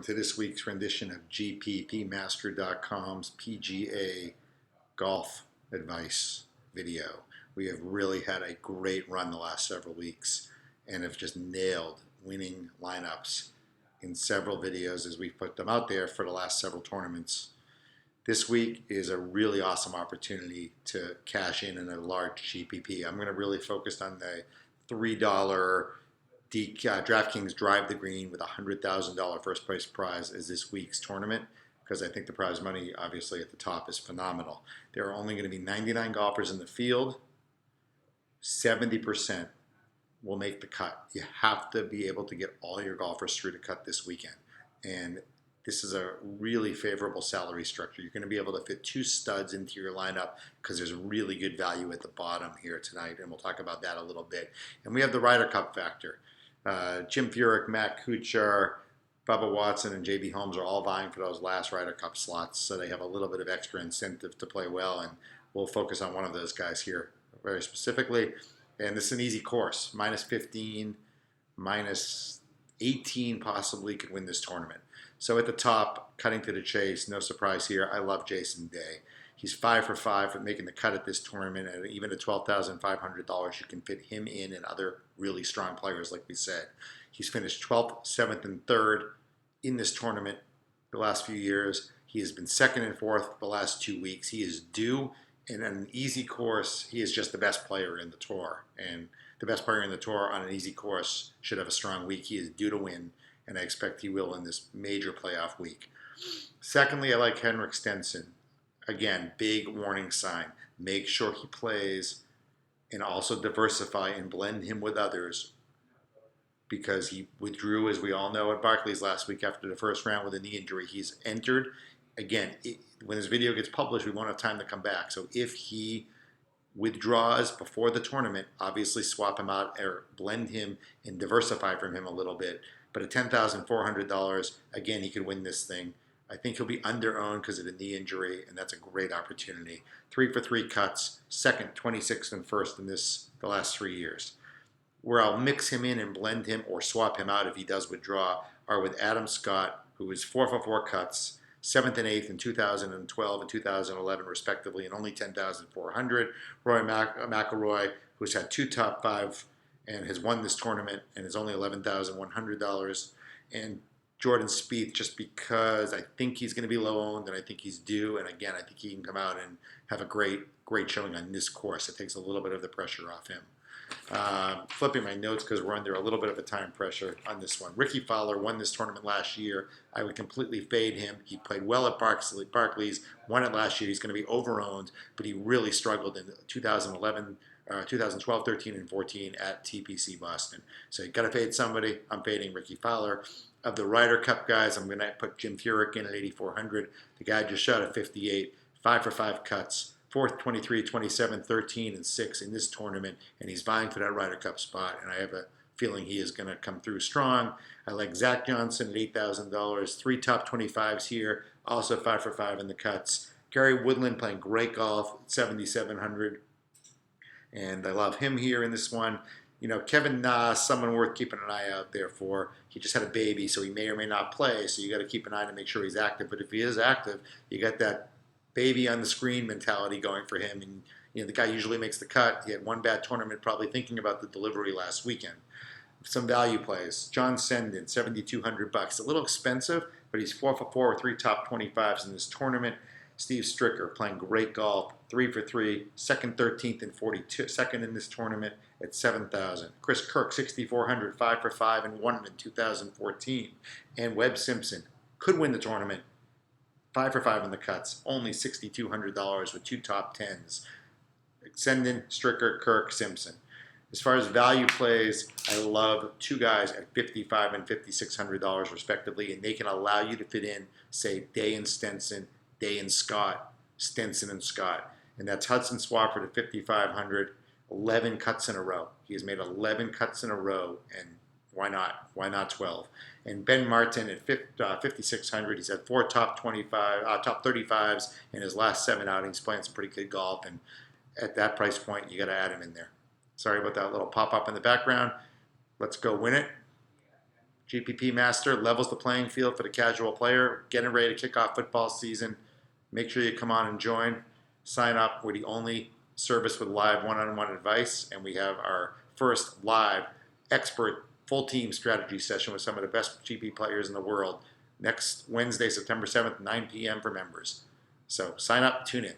To this week's rendition of GPPmaster.com's PGA golf advice video. We have really had a great run the last several weeks and have just nailed winning lineups in several videos as we've put them out there for the last several tournaments. This week is a really awesome opportunity to cash in a large GPP. I'm going to really focus on the $3 DraftKings Drive the Green with a $100,000 first place prize as this week's tournament, because I think the prize money obviously at the top is phenomenal. There are only going to be 99 golfers in the field. 70% will make the cut. You have to be able to get all your golfers through the cut this weekend. And this is a really favorable salary structure. You're going to be able to fit two studs into your lineup because there's really good value at the bottom here tonight, and we'll talk about that a little bit. And we have the Ryder Cup factor. Jim Furyk, Matt Kuchar, Bubba Watson, and J.B. Holmes are all vying for those last Ryder Cup slots, so they have a little bit of extra incentive to play well, and we'll focus on one of those guys here very specifically. And this is an easy course. Minus 15, minus 18 possibly could win this tournament. So at the top, cutting to the chase, no surprise here, I love Jason Day. He's 5 for 5 for making the cut at this tournament, and even at $12,500, you can fit him in and other really strong players, like we said. He's finished 12th, 7th, and 3rd in this tournament the last few years. He has been 2nd and 4th the last 2 weeks. He is due in an easy course. He is just the best player in the tour, and the best player in the tour on an easy course should have a strong week. He is due to win, and I expect he will in this major playoff week. Secondly, I like Henrik Stenson. Again, big warning sign. Make sure he plays and also diversify and blend him with others, because he withdrew, as we all know, at Barclays last week after the first round with a knee injury. He's entered. Again, when this video gets published, we won't have time to come back. So if he withdraws before the tournament, obviously swap him out or blend him and diversify from him a little bit. But at $10,400, again, he could win this thing. I think he'll be under-owned because of the knee injury, and that's a great opportunity. 3 for 3 cuts, 2nd, 26th, and 1st in the last 3 years. Where I'll mix him in and blend him or swap him out if he does withdraw are with Adam Scott, who is 4 for 4 cuts, 7th and 8th in 2012 and 2011 respectively, and only 10,400. Roy McIlroy, who's had 2 top 5 and has won this tournament and is only $11,100. And Jordan Spieth, just because I think he's going to be low owned and I think he's due. And again, I think he can come out and have a great showing on this course. It takes a little bit of the pressure off him. Flipping my notes because we're under a little bit of a time pressure on this one. Ricky Fowler won this tournament last year. I would completely fade him. He played well at Barclays, won it last year. He's going to be over-owned, but he really struggled in 2012, 13, and 14 at TPC Boston. So you got to fade somebody. I'm fading Ricky Fowler. Of the Ryder Cup guys, I'm going to put Jim Furyk in at 8,400. The guy just shot at 58, 5 for 5 cuts, 4th, 23, 27, 13, and 6 in this tournament, and he's vying for that Ryder Cup spot, and I have a feeling he is going to come through strong. I like Zach Johnson at $8,000, 3 top 25s here, also 5 for 5 in the cuts. Gary Woodland playing great golf at 7,700, and I love him here in this one. You know, Kevin Na, someone worth keeping an eye out there for. He just had a baby, so he may or may not play, so you got to keep an eye to make sure he's active. But if he is active, you got that baby on the screen mentality going for him. And, you know, the guy usually makes the cut. He had one bad tournament, probably thinking about the delivery last weekend. Some value plays. John Senden, $7,200. A little expensive, but he's 4 for 4 with 3 top 25s in this tournament. Steve Stricker playing great golf, 3 for 3, 2nd, 13th, and 42nd in this tournament at 7,000. Chris Kirk, 6,400, 5 for 5, and won it in 2014. And Webb Simpson could win the tournament, 5 for 5 in the cuts, only $6,200 with 2 top 10s. Senden, Stricker, Kirk, Simpson. As far as value plays, I love 2 guys at $5,500 and $5,600 respectively, and they can allow you to fit in, say, Day and Stenson, Day and Scott, Stenson and Scott. And that's Hudson Swafford at $5,500, 11 cuts in a row. He has made 11 cuts in a row, and why not? Why not 12? And Ben Martin at $5,600. He's had 4 top 35s in his last 7 outings, playing some pretty good golf. And at that price point, you got to add him in there. Sorry about that little pop-up in the background. Let's go win it. GPP Master levels the playing field for the casual player, getting ready to kick off football season. Make sure you come on and join. Sign up. We're the only service with live one-on-one advice, and we have our first live expert full team strategy session with some of the best GP players in the world next Wednesday, September 7th, 9 p.m. for members. So sign up, tune in.